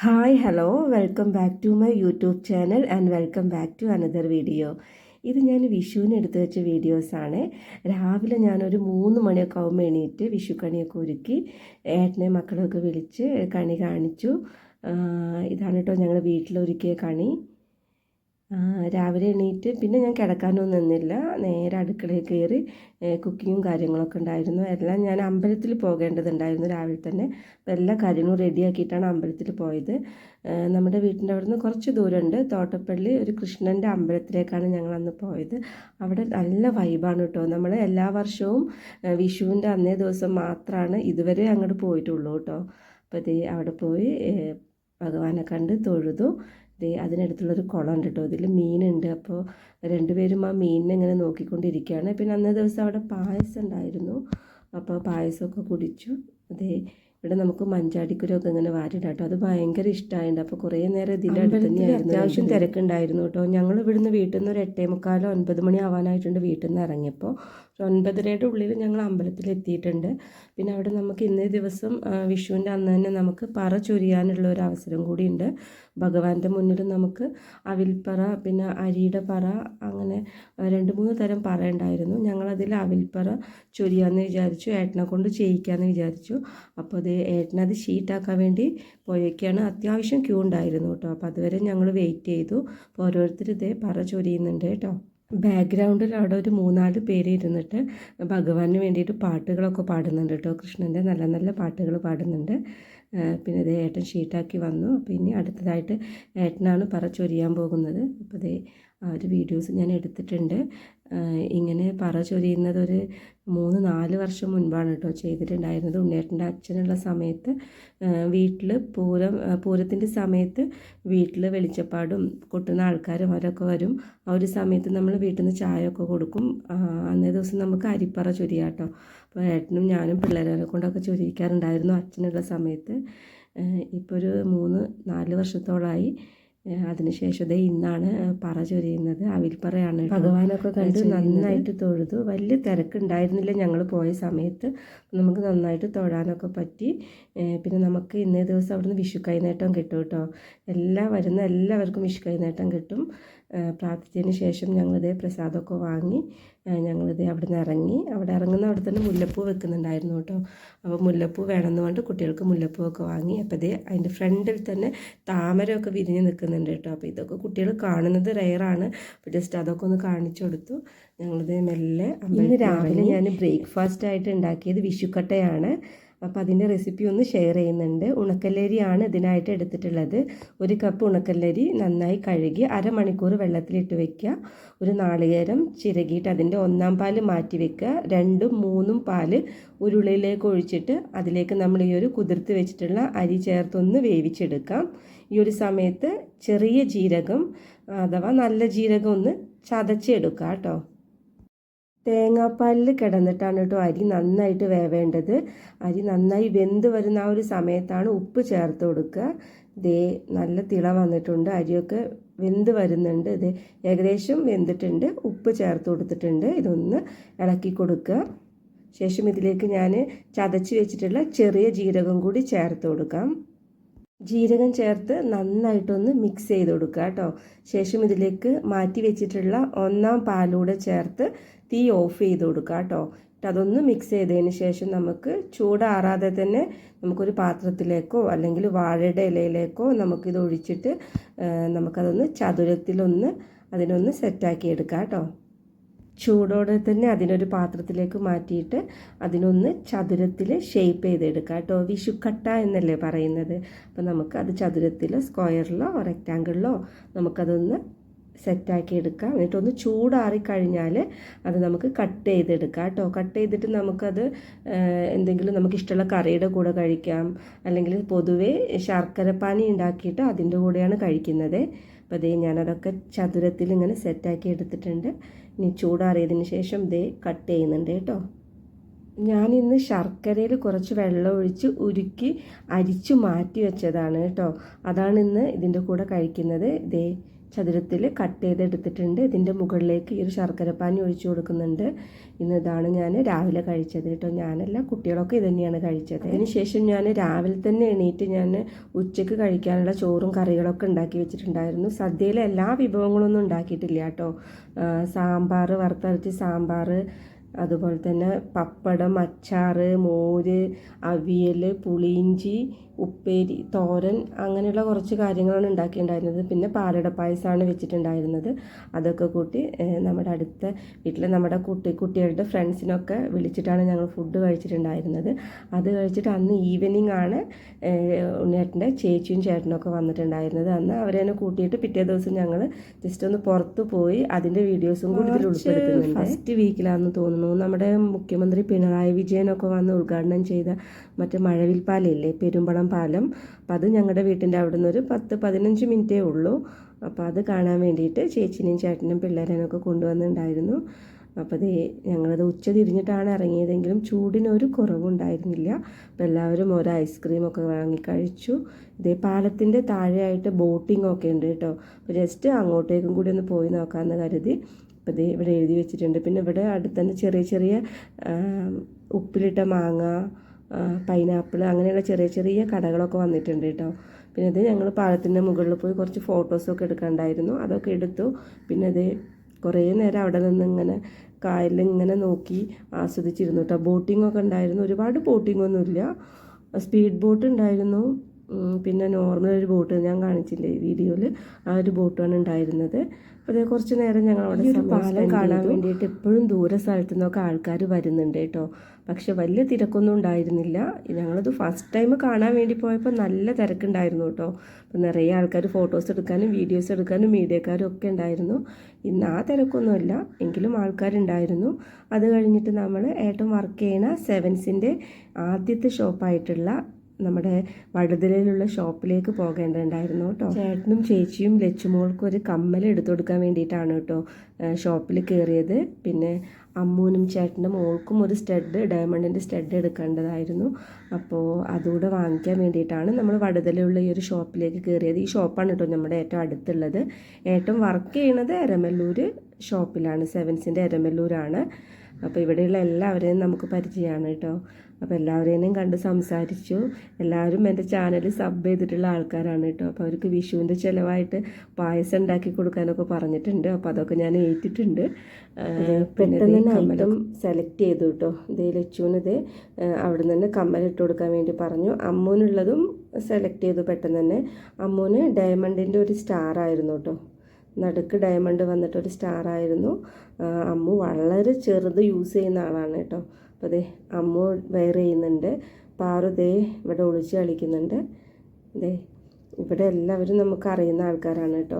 Hi hello welcome back to my YouTube channel and welcome back to another video. ഇത് ഞാൻ വിഷുവിന് എടുത്തു വെച്ച വീഡിയോസാണ്. രാവിലെ ഞാനൊരു 3 മണിയൊക്കെ ആകുമ്പോൾ എണീറ്റ് വിഷുക്കണിയൊക്കെ ഒരുക്കി ഏട്ടനെ മക്കളെയൊക്കെ വിളിച്ച് കണി കാണിച്ചു. ഇതാണ് കേട്ടോ ഞങ്ങൾ വീട്ടിലൊരുക്കിയ കണി. രാവിലെ എണീറ്റ് പിന്നെ ഞാൻ കിടക്കാനൊന്നും നിന്നില്ല, നേരെ അടുക്കളയിൽ കയറി കുക്കിങ്ങും കാര്യങ്ങളൊക്കെ ഉണ്ടായിരുന്നു. എല്ലാം ഞാൻ അമ്പലത്തിൽ പോകേണ്ടതുണ്ടായിരുന്നു രാവിലെ തന്നെ. അപ്പോൾ എല്ലാ കാര്യങ്ങളും റെഡിയാക്കിയിട്ടാണ് അമ്പലത്തിൽ പോയത്. നമ്മുടെ വീട്ടിൻ്റെ അവിടെ നിന്ന് കുറച്ച് ദൂരമുണ്ട്, തോട്ടപ്പള്ളി ഒരു കൃഷ്ണൻ്റെ അമ്പലത്തിലേക്കാണ് ഞങ്ങൾ അന്ന് പോയത്. അവിടെ നല്ല വൈബാണ് കേട്ടോ. നമ്മൾ എല്ലാ വർഷവും വിഷുവിൻ്റെ അന്നേ ദിവസം മാത്രമാണ് ഇതുവരെ അങ്ങോട്ട് പോയിട്ടുള്ളൂ കേട്ടോ. അപ്പോൾ ഇത് അവിടെ പോയി ഭഗവാനെ കണ്ട് തൊഴുതു. അതിനടുത്തുള്ളൊരു കുളമുണ്ട് കേട്ടോ, ഇതിൽ മീനുണ്ട്. അപ്പോൾ രണ്ടുപേരും ആ മീനിനെ ഇങ്ങനെ നോക്കിക്കൊണ്ടിരിക്കുകയാണ്. പിന്നെ അന്നേ ദിവസം അവിടെ പായസം ഉണ്ടായിരുന്നു, അപ്പോൾ പായസമൊക്കെ കുടിച്ചു. ഇവിടെ നമുക്ക് മഞ്ചാടിക്കുരൊക്കെ ഇങ്ങനെ വാരിടാം കേട്ടോ, അത് ഭയങ്കര ഇഷ്ടമായിട്ടുണ്ട്. അപ്പോൾ കുറേ നേരം ഇതിൻ്റെ അടുത്ത് തന്നെയായിരുന്നു. അത്യാവശ്യം തിരക്കുണ്ടായിരുന്നു കേട്ടോ. ഞങ്ങൾ ഇവിടുന്ന് വീട്ടിൽ നിന്ന് ഒരു 8:45 9 മണി ആവാനായിട്ടുണ്ട് വീട്ടിൽ നിന്ന് ഇറങ്ങിയപ്പോൾ. 9:30യുടെ ഉള്ളിൽ ഞങ്ങൾ അമ്പലത്തിലെത്തിയിട്ടുണ്ട്. പിന്നെ അവിടെ നമുക്ക് ഇന്നേ ദിവസം വിഷുവിൻ്റെ അന്ന് തന്നെ നമുക്ക് പറ ചൊരിയാനുള്ള ഒരു അവസരം കൂടിയുണ്ട്. ഭഗവാന്റെ മുന്നിൽ നമുക്ക് അവിൽപ്പറ, പിന്നെ അരിയുടെ പറ, അങ്ങനെ 2-3 തരം പറ ഉണ്ടായിരുന്നു. ഞങ്ങളതിൽ അവിൽപ്പറ ചൊരിയാമെന്ന് വിചാരിച്ചു, ഏട്ടനെ കൊണ്ട് ചെയ്യിക്കാമെന്ന് വിചാരിച്ചു. അപ്പോൾ ഏട്ടനത് ഷീറ്റാക്കാൻ വേണ്ടി പോയേക്കാണ്. അത്യാവശ്യം ക്യൂ ഉണ്ടായിരുന്നു കേട്ടോ. അപ്പോൾ അതുവരെ ഞങ്ങൾ വെയിറ്റ് ചെയ്തു. അപ്പോൾ ഓരോരുത്തർ പറ ചൊരിയുന്നുണ്ട് കേട്ടോ. ബാക്ക്ഗ്രൗണ്ടിൽ അവിടെ ഒരു 3-4 പേര് ഇരുന്നിട്ട് ഭഗവാന് വേണ്ടിയിട്ട് പാട്ടുകളൊക്കെ പാടുന്നുണ്ട് കേട്ടോ. കൃഷ്ണൻ്റെ നല്ല നല്ല പാട്ടുകൾ പാടുന്നുണ്ട്. പിന്നെ ഏട്ടൻ ഷീറ്റാക്കി വന്നു. അപ്പോൾ ഇനി അടുത്തതായിട്ട് ഏട്ടനാണ് പറ ചൊരിയാൻ പോകുന്നത്. അപ്പോൾ ആ ഒരു വീഡിയോസ് ഞാൻ എടുത്തിട്ടുണ്ട്. ഇങ്ങനെ പറ ചൊരിയുന്നത് ഒരു 3-4 വർഷം മുൻപാണ് കേട്ടോ ചെയ്തിട്ടുണ്ടായിരുന്നത്. ഉണ്ണിയേട്ടൻ്റെ അച്ഛനുള്ള സമയത്ത് വീട്ടിൽ പൂരത്തിൻ്റെ സമയത്ത് വീട്ടിൽ വെളിച്ചപ്പാടും കൊട്ടുന്ന ആൾക്കാരും അവരൊക്കെ വരും. ആ ഒരു സമയത്ത് നമ്മൾ വീട്ടിൽ നിന്ന് ചായയൊക്കെ കൊടുക്കും. അന്നേ ദിവസം നമുക്ക് അരിപ്പറ ചൊരിയാം കേട്ടോ. അപ്പോൾ ഏട്ടനും ഞാനും പിള്ളേരെ കൊണ്ടൊക്കെ ചൊരിയിക്കാറുണ്ടായിരുന്നു അച്ഛനുള്ള സമയത്ത്. ഇപ്പോൾ ഒരു 3-4 വർഷത്തോളമായി. അതിനുശേഷം ഇന്നാണ് പറ ചൊരിയുന്നത്. അവിൽപ്പറയാണ്. ഭഗവാനൊക്കെ കണ്ട് നന്നായിട്ട് തൊഴുതു. വലിയ തിരക്കുണ്ടായിരുന്നില്ല ഞങ്ങൾ പോയ സമയത്ത്, നമുക്ക് നന്നായിട്ട് തൊഴാനൊക്കെ പറ്റി. പിന്നെ നമുക്ക് ഇന്നേ ദിവസം അവിടുന്ന് വിഷു കൈനേട്ടം കിട്ടും കേട്ടോ. വരുന്ന എല്ലാവർക്കും വിഷു കൈനേട്ടം കിട്ടും. പ്രാർത്ഥിച്ചതിന് ശേഷം ഞങ്ങളിതേ പ്രസാദമൊക്കെ വാങ്ങി ഞങ്ങളിതേ അവിടെ നിന്ന് ഇറങ്ങി. അവിടെ അവിടെ തന്നെ മുല്ലപ്പൂ വെക്കുന്നുണ്ടായിരുന്നു കേട്ടോ. അപ്പോൾ മുല്ലപ്പൂ വേണമെന്ന് കൊണ്ട് കുട്ടികൾക്ക് മുല്ലപ്പൂവൊക്കെ വാങ്ങി. അപ്പോൾ അതിൻ്റെ ഫ്രണ്ടിൽ തന്നെ താമരയൊക്കെ വിരിഞ്ഞ് നിൽക്കുന്നുണ്ട് കേട്ടോ. അപ്പോൾ ഇതൊക്കെ കുട്ടികൾ കാണുന്നത് റെയറാണ്. അപ്പോൾ ജസ്റ്റ് അതൊക്കെ ഒന്ന് കാണിച്ചു കൊടുത്തു. ഞങ്ങളിത് മെല്ലെ ഇന്ന് രാവിലെ ഞാൻ ബ്രേക്ക്ഫാസ്റ്റായിട്ട് ഉണ്ടാക്കിയത് വിഷുക്കട്ടയാണ്. അപ്പോൾ അതിൻ്റെ റെസിപ്പി ഒന്ന് ഷെയർ ചെയ്യുന്നുണ്ട്. ഉണക്കല്ലരിയാണ് ഇതിനായിട്ട് എടുത്തിട്ടുള്ളത്. 1 കപ്പ് ഉണക്കല്ലരി നന്നായി കഴുകി അരമണിക്കൂർ വെള്ളത്തിലിട്ട് വെക്കുക. ഒരു നാളികേരം ചിരകിയിട്ട് അതിൻ്റെ 1-ാം പാല് മാറ്റി വെക്കുക. 2ഉം 3ഉം പാല് ഉരുളിയിലേക്ക് ഒഴിച്ചിട്ട് അതിലേക്ക് നമ്മൾ ഈ ഒരു കുതിർത്ത് വെച്ചിട്ടുള്ള അരി ചേർത്തൊന്ന് വേവിച്ചെടുക്കാം. ഈ ഒരു സമയത്ത് ചെറിയ ജീരകം അഥവാ നല്ല ജീരകം ഒന്ന് ചതച്ചെടുക്കുക കേട്ടോ. തേങ്ങാപ്പാലിൽ കിടന്നിട്ടാണ് കേട്ടോ അരി നന്നായിട്ട് വേവേണ്ടത്. അരി നന്നായി വെന്ത് വരുന്ന ആ ഒരു സമയത്താണ് ഉപ്പ് ചേർത്ത് കൊടുക്കുക. നല്ല തിള വന്നിട്ടുണ്ട്, അരിയൊക്കെ വെന്ത് വരുന്നുണ്ട്. ഏകദേശം വെന്തിട്ടുണ്ട്. ഉപ്പ് ചേർത്ത് കൊടുത്തിട്ടുണ്ട്. ഇതൊന്ന് ഇളക്കി കൊടുക്കുക. ശേഷം ഇതിലേക്ക് ഞാൻ ചതച്ച് വെച്ചിട്ടുള്ള ചെറിയ ജീരകം കൂടി ചേർത്ത് കൊടുക്കാം. ജീരകം ചേർത്ത് നന്നായിട്ടൊന്ന് മിക്സ് ചെയ്ത് കൊടുക്കുക കേട്ടോ. ശേഷം ഇതിലേക്ക് മാറ്റി വെച്ചിട്ടുള്ള 1-ാം പാലൂടെ ചേർത്ത് തീ ഓഫ് ചെയ്ത് കൊടുക്കുക കേട്ടോ. അതൊന്ന് മിക്സ് ചെയ്തതിന് ശേഷം നമുക്ക് ചൂടാറാതെ തന്നെ നമുക്കൊരു പാത്രത്തിലേക്കോ അല്ലെങ്കിൽ വാഴയുടെ ഇലയിലേക്കോ നമുക്കിത് ഒഴിച്ചിട്ട് നമുക്കതൊന്ന് ചതുരത്തിലൊന്ന് അതിനൊന്ന് സെറ്റാക്കി എടുക്കാം കേട്ടോ. ചൂടോടെ തന്നെ അതിനൊരു പാത്രത്തിലേക്ക് മാറ്റിയിട്ട് അതിനൊന്ന് ചതുരത്തിൽ ഷേപ്പ് ചെയ്തെടുക്കുക കേട്ടോ. വിഷുക്കട്ട എന്നല്ലേ പറയുന്നത്. അപ്പോൾ നമുക്ക് അത് ചതുരത്തിലോ സ്ക്വയറിലോ റെക്റ്റാങ്കിളിലോ നമുക്കതൊന്ന് സെറ്റാക്കി എടുക്കാം. എന്നിട്ടൊന്ന് ചൂടാറിക്കഴിഞ്ഞാൽ അത് നമുക്ക് കട്ട് ചെയ്തെടുക്കാം കേട്ടോ. കട്ട് ചെയ്തിട്ട് നമുക്കത് എന്തെങ്കിലും നമുക്ക് ഇഷ്ടമുള്ള കറിയുടെ കൂടെ കഴിക്കാം, അല്ലെങ്കിൽ പൊതുവേ ശർക്കരപ്പാനി ഉണ്ടാക്കിയിട്ട് അതിൻ്റെ കൂടെയാണ് കഴിക്കുന്നത്. അപ്പോൾ ഞാനതൊക്കെ ചതുരത്തിൽ ഇങ്ങനെ സെറ്റാക്കി എടുത്തിട്ടുണ്ട്. ഇനി ചൂടാറിയതിന് ശേഷം കട്ട് ചെയ്യുന്നുണ്ട് കേട്ടോ. ഞാനിന്ന് ശർക്കരയിൽ കുറച്ച് വെള്ളം ഒഴിച്ച് ഉരുക്കി അരിച്ചു മാറ്റി വെച്ചതാണ് കേട്ടോ. അതാണ് ഇന്ന് ഇതിൻ്റെ കൂടെ കഴിക്കുന്നത്. ചതുരത്തിൽ കട്ട് ചെയ്തെടുത്തിട്ടുണ്ട്. ഇതിൻ്റെ മുകളിലേക്ക് ഈ ഒരു ശർക്കരപ്പാനി ഒഴിച്ചു കൊടുക്കുന്നുണ്ട്. ഇതാണ് ഞാൻ രാവിലെ കഴിച്ചത് കേട്ടോ. ഞാനല്ല, കുട്ടികളൊക്കെ ഇത് തന്നെയാണ് കഴിച്ചത്. അതിനുശേഷം ഞാൻ രാവിലെ തന്നെ എണീറ്റ് ഞാൻ ഉച്ചയ്ക്ക് കഴിക്കാനുള്ള ചോറും കറികളൊക്കെ ഉണ്ടാക്കി വെച്ചിട്ടുണ്ടായിരുന്നു. സദ്യയിലെ എല്ലാ വിഭവങ്ങളൊന്നും ഉണ്ടാക്കിയിട്ടില്ല കേട്ടോ. സാമ്പാർ, വറുത്തരച്ച് സാമ്പാർ, അതുപോലെ തന്നെ പപ്പടം, അച്ചാർ, മോര്, അവിയൽ, പുളിയിഞ്ചി, ഉപ്പേരി, തോരൻ, അങ്ങനെയുള്ള കുറച്ച് കാര്യങ്ങളാണ് ഉണ്ടാക്കിയിട്ടുണ്ടായിരുന്നത്. പിന്നെ പാലട പായസമാണ് വെച്ചിട്ടുണ്ടായിരുന്നത്. അതൊക്കെ കൂട്ടി നമ്മുടെ അടുത്ത വീട്ടിലെ നമ്മുടെ കുട്ടികളുടെ ഫ്രണ്ട്സിനൊക്കെ വിളിച്ചിട്ടാണ് ഞങ്ങൾ ഫുഡ് കഴിച്ചിട്ടുണ്ടായിരുന്നത്. അത് കഴിച്ചിട്ട് അന്ന് ഈവനിങ് ആണ് ഉണ്ണിയേട്ടൻ്റെ ചേച്ചിയും ചേട്ടനൊക്കെ വന്നിട്ടുണ്ടായിരുന്നത്. അന്ന് അവരെ കൂട്ടിയിട്ട് പിറ്റേ ദിവസം ഞങ്ങൾ ജസ്റ്റ് ഒന്ന് പുറത്ത് പോയി അതിൻ്റെ വീഡിയോസും കൂടി ഇതിൽ ഉൾപ്പെടുത്തുന്നുണ്ട്. ഫസ്റ്റ് വീക്കിലാണെന്ന് തോന്നുന്നു നമ്മുടെ മുഖ്യമന്ത്രി പിണറായി വിജയനൊക്കെ വന്ന് ഉദ്ഘാടനം ചെയ്ത മറ്റേ മഴവിൽ പാലമില്ലേ, പെരുമ്പളം പാലം. അപ്പം അത് ഞങ്ങളുടെ വീട്ടിൻ്റെ അവിടെ നിന്ന് ഒരു 10-15 മിനിറ്റേ ഉള്ളൂ. അപ്പോൾ അത് കാണാൻ വേണ്ടിയിട്ട് ചേച്ചിനെയും ചേട്ടനും പിള്ളേരനൊക്കെ കൊണ്ടുവന്നിട്ടുണ്ടായിരുന്നു. അപ്പോൾ ഞങ്ങളത് ഉച്ച തിരിഞ്ഞിട്ടാണ് ഇറങ്ങിയതെങ്കിലും ചൂടിനൊരു കുറവുണ്ടായിരുന്നില്ല. അപ്പോൾ എല്ലാവരും ഓരോ ഐസ്ക്രീമൊക്കെ വാങ്ങി കഴിച്ചു. പാലത്തിൻ്റെ താഴെയായിട്ട് ബോട്ടിംഗ് ഒക്കെ ഉണ്ട് കേട്ടോ. അപ്പോൾ ജസ്റ്റ് അങ്ങോട്ടേക്കും കൂടി ഒന്ന് പോയി നോക്കാമെന്ന് കരുതി. അപ്പോൾ ഇവിടെ എഴുതി വെച്ചിട്ടുണ്ട്. പിന്നെ ഇവിടെ അടുത്ത് തന്നെ ചെറിയ ചെറിയ ഉപ്പിലിട്ട മാങ്ങ, പൈനാപ്പിൾ, അങ്ങനെയുള്ള ചെറിയ ചെറിയ കടകളൊക്കെ വന്നിട്ടുണ്ട് കേട്ടോ. പിന്നെ ഞങ്ങൾ പാലത്തിൻ്റെ മുകളിൽ പോയി കുറച്ച് ഫോട്ടോസൊക്കെ എടുക്കാനുണ്ടായിരുന്നു. അതൊക്കെ എടുത്തു. പിന്നെ കുറേ നേരം അവിടെ നിന്ന് ഇങ്ങനെ കായലിങ്ങനെ നോക്കി ആസ്വദിച്ചിരുന്നു കേട്ടോ. ബോട്ടിങ്ങൊക്കെ ഉണ്ടായിരുന്നു. ഒരുപാട് ബോട്ടിങ്ങൊന്നുമില്ല. സ്പീഡ് ബോട്ട് ഉണ്ടായിരുന്നു. പിന്നെ നോർമൽ ഒരു ബോട്ട് ഞാൻ കാണിച്ചില്ലേ ഈ വീഡിയോയിൽ, ആ ഒരു ബോട്ടാണ് ഉണ്ടായിരുന്നത്. അപ്പോൾ കുറച്ച് നേരം ഞങ്ങൾ അവിടെ പാലം കാണാൻ വേണ്ടിയിട്ട് എപ്പോഴും ദൂര സ്ഥലത്തു നിന്നൊക്കെ ആൾക്കാർ വരുന്നുണ്ട് കേട്ടോ. പക്ഷെ വലിയ തിരക്കൊന്നും ഉണ്ടായിരുന്നില്ല. ഞങ്ങളത് ഫസ്റ്റ് ടൈം കാണാൻ വേണ്ടി പോയപ്പോൾ നല്ല തിരക്കുണ്ടായിരുന്നു കേട്ടോ. അപ്പോൾ നിറയെ ആൾക്കാർ ഫോട്ടോസ് എടുക്കാനും വീഡിയോസ് എടുക്കാനും മീഡിയക്കാരും ഒക്കെ ഉണ്ടായിരുന്നു. ഇന്ന് ആ തിരക്കൊന്നുമില്ല, എങ്കിലും ആൾക്കാരുണ്ടായിരുന്നു. അത് കഴിഞ്ഞിട്ട് നമ്മൾ ഏട്ടൻ വർക്ക് ചെയ്യണ സെവൻസിൻ്റെ ആദ്യത്തെ ഷോപ്പായിട്ടുള്ള നമ്മുടെ വടുതലയിലുള്ള ഷോപ്പിലേക്ക് പോകേണ്ടതുണ്ടായിരുന്നു കേട്ടോ. ചേട്ടനും ചേച്ചിയും ലച്ചുമോൾക്കും ഒരു കമ്മൽ എടുത്തു കൊടുക്കാൻ വേണ്ടിയിട്ടാണ് കേട്ടോ ഷോപ്പിൽ കയറിയത്. പിന്നെ അമ്മൂനും ചേട്ടൻ്റെ മോൾക്കും ഒരു സ്റ്റഡ്, ഡയമണ്ടിൻ്റെ സ്റ്റഡ് എടുക്കേണ്ടതായിരുന്നു. അപ്പോൾ അതുകൂടെ വാങ്ങിക്കാൻ വേണ്ടിയിട്ടാണ് നമ്മൾ വടുതലയുള്ള ഈ ഒരു ഷോപ്പിലേക്ക് കയറിയത്. ഈ ഷോപ്പാണ് കേട്ടോ നമ്മുടെ ഏറ്റവും അടുത്തുള്ളത്. ഏറ്റവും വർക്ക് ചെയ്യണത് എരമല്ലൂർ ഷോപ്പിലാണ്, സെവൻസിൻ്റെ എരമല്ലൂരാണ്. അപ്പോൾ ഇവിടെയുള്ള എല്ലാവരെയും നമുക്ക് പരിചയമാണ് കേട്ടോ. അപ്പോൾ എല്ലാവരെയും കണ്ട് സംസാരിച്ചു. എല്ലാവരും എൻ്റെ ചാനൽ സബ് ചെയ്തിട്ടുള്ള ആൾക്കാരാണ് കേട്ടോ. അപ്പോൾ അവർക്ക് വിഷുവിൻ്റെ ചിലവായിട്ട് പായസം ഉണ്ടാക്കി കൊടുക്കാനൊക്കെ പറഞ്ഞിട്ടുണ്ട്. അപ്പോൾ അതൊക്കെ ഞാൻ ഏറ്റിട്ടുണ്ട്. പെട്ടെന്ന് തന്നെ ഐറ്റം സെലക്ട് ചെയ്തു കേട്ടോ. ലച്ചുവിനത് അവിടെ നിന്ന് തന്നെ കമ്മലിട്ട് കൊടുക്കാൻ വേണ്ടി പറഞ്ഞു. അമ്മൂനുള്ളതും സെലക്ട് ചെയ്തു പെട്ടെന്ന് തന്നെ. അമ്മൂന് ഡയമണ്ടിൻ്റെ ഒരു സ്റ്റാർ ആയിരുന്നു കേട്ടോ. നടുക്ക് ഡയമണ്ട് വന്നിട്ടൊരു സ്റ്റാർ ആയിരുന്നു. അമ്മു വളരെ ചെറുത് യൂസ് ചെയ്യുന്ന ആളാണ് കേട്ടോ. അപ്പോൾ അമ്മു വെയർ ചെയ്യുന്നുണ്ട്. പാറു ഇവിടെ ഒളിച്ച് കളിക്കുന്നുണ്ട്. ഇവിടെ എല്ലാവരും നമുക്ക് അറിയുന്ന ആൾക്കാരാണ് കേട്ടോ.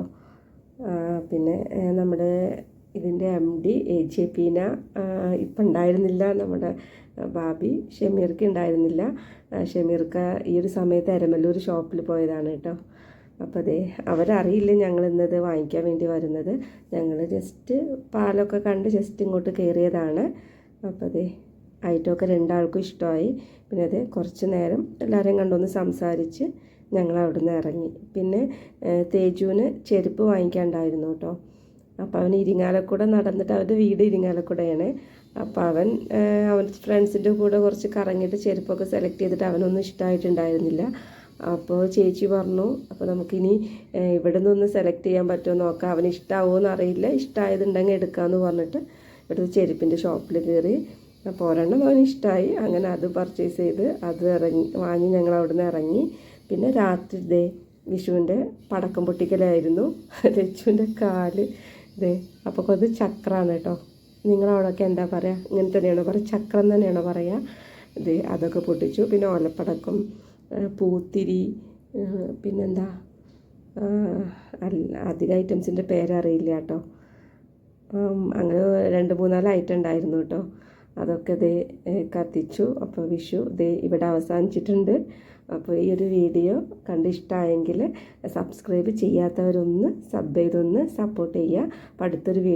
പിന്നെ നമ്മുടെ ഇതിൻ്റെ MD AJPീന ഇപ്പം ഉണ്ടായിരുന്നില്ല. നമ്മുടെ ബാബി ഷമീർക്ക് ഉണ്ടായിരുന്നില്ല. ഷമീർക്ക ഈ ഒരു സമയത്ത് എരമല്ലൂർ ഷോപ്പിൽ പോയതാണ് കേട്ടോ. അപ്പോൾ അവരറിയില്ല ഞങ്ങൾ ഇന്നത് വാങ്ങിക്കാൻ വേണ്ടി വരുന്നത്. ഞങ്ങൾ ജസ്റ്റ് പാലൊക്കെ കണ്ട് ജസ്റ്റ് ഇങ്ങോട്ട് കയറിയതാണ്. അപ്പോൾ ഐറ്റമൊക്കെ രണ്ടാൾക്കും ഇഷ്ടമായി. പിന്നെ കുറച്ച് നേരം എല്ലാവരെയും കണ്ടൊന്ന് സംസാരിച്ച് ഞങ്ങൾ അവിടെ നിന്ന് ഇറങ്ങി. പിന്നെ തേജുവിന് ചെരുപ്പ് വാങ്ങിക്കാണ്ടായിരുന്നു കേട്ടോ. അപ്പോൾ അവൻ ഇരിങ്ങാലക്കുട നടന്നിട്ട്, അവൻ്റെ വീട് ഇരിങ്ങാലക്കുടയാണ്. അപ്പോൾ അവൻ ഫ്രണ്ട്സിൻ്റെ കൂടെ കുറച്ച് കറങ്ങിയിട്ട് ചെരുപ്പൊക്കെ സെലക്ട് ചെയ്തിട്ട് അവനൊന്നും ഇഷ്ടമായിട്ടുണ്ടായിരുന്നില്ല. അപ്പോൾ ചേച്ചി പറഞ്ഞു, അപ്പോൾ നമുക്കിനി ഇവിടെ നിന്നൊന്ന് സെലക്ട് ചെയ്യാൻ പറ്റുമോ നോക്കാം, അവന് ഇഷ്ടമാവുമോ എന്നറിയില്ല, ഇഷ്ടമായതുണ്ടെങ്കിൽ എടുക്കാമെന്ന് പറഞ്ഞിട്ട് ഇവിടുത്തെ ചെരുപ്പിൻ്റെ ഷോപ്പിൽ കയറി. അപ്പോൾ ഒരെണ്ണം അവന് ഇഷ്ടമായി. അങ്ങനെ അത് പർച്ചേസ് ചെയ്ത് അത് വാങ്ങി ഞങ്ങൾ അവിടെ നിന്ന് ഇറങ്ങി. പിന്നെ രാത്രി വിഷുവിൻ്റെ പടക്കം പൊട്ടിക്കലായിരുന്നു. ലച്ചുവിൻ്റെ കാല് അപ്പോൾ അത് ചക്രമാണ് കേട്ടോ. നിങ്ങളവിടെയൊക്കെ എന്താ പറയുക? ഇങ്ങനെ തന്നെയാണോ പറയുക? ചക്രം തന്നെയാണോ പറയുക? അതൊക്കെ പൊട്ടിച്ചു. പിന്നെ ഓലപ്പടക്കം, പൂത്തിരി, പിന്നെന്താ അധികം ഐറ്റംസിൻ്റെ പേരറിയില്ല കേട്ടോ. അങ്ങനെ 2-3-4 ഐറ്റം ഉണ്ടായിരുന്നു കേട്ടോ. അതൊക്കെ കത്തിച്ചു. അപ്പോൾ വിഷു ഇവിടെ അവസാനിച്ചിട്ടുണ്ട്. അപ്പോൾ ഈ ഒരു വീഡിയോ കണ്ട് ഇഷ്ടമായെങ്കിൽ സബ്സ്ക്രൈബ് ചെയ്യാത്തവരൊന്ന് സബ് ചെയ്തൊന്ന് സപ്പോർട്ട് ചെയ്യുക. അപ്പോൾ അടുത്തൊരു വീഡിയോ